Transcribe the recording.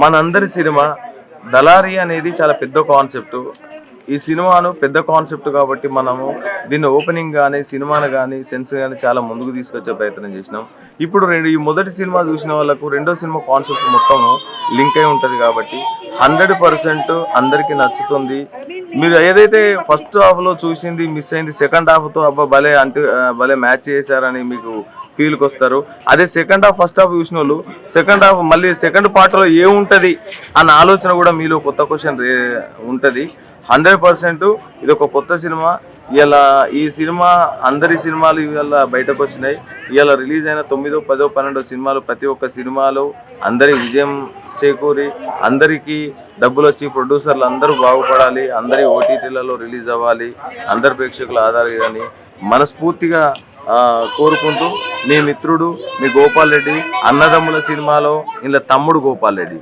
మనందరి సినిమా దళారి అనేది చాలా పెద్ద కాన్సెప్ట్. ఈ సినిమాను పెద్ద కాన్సెప్ట్ కాబట్టి మనము దీన్ని ఓపెనింగ్ కానీ సినిమాను కానీ సెన్స్ కానీ చాలా ముందుకు తీసుకొచ్చే ప్రయత్నం చేసినాం. ఇప్పుడు ఈ మొదటి సినిమా చూసిన వాళ్ళకు రెండో సినిమా కాన్సెప్ట్ మొత్తము లింక్ అయి ఉంటుంది కాబట్టి 100% అందరికీ నచ్చుతుంది. మీరు ఏదైతే ఫస్ట్ హాఫ్లో చూసింది మిస్ అయింది, సెకండ్ హాఫ్తో అబ్బా భలే మ్యాచ్ చేశారని మీకు ఫీల్కి వస్తారు. అదే సెకండ్ హాఫ్ ఫస్ట్ హాఫ్ చూసిన వాళ్ళు సెకండ్ హాఫ్ మళ్ళీ సెకండ్ పార్ట్లో ఏముంటుంది అన్న ఆలోచన కూడా మీలో కొత్త క్వశ్చన్ ఉంటుంది. 100% ఇది ఒక కొత్త సినిమా. ఇలా ఈ సినిమా అందరి సినిమాలు ఇవాళ బయటకు వచ్చినాయి. ఇవాళ రిలీజ్ అయిన 9, 10, 12 సినిమాలు ప్రతి ఒక్క సినిమాలో అందరి విజయం చేకూరి అందరికీ డబ్బులు వచ్చి ప్రొడ్యూసర్లు అందరూ బాగుపడాలి, అందరి ఓటీటీలలో రిలీజ్ అవ్వాలి, అందరి ప్రేక్షకుల ఆధారాన్ని మనస్ఫూర్తిగా కోరుకుంటూ మీ మిత్రుడు మీ గోపాల్ రెడ్డి. అన్నదమ్ముల సినిమాలో ఇలా తమ్ముడు గోపాల్ రెడ్డి.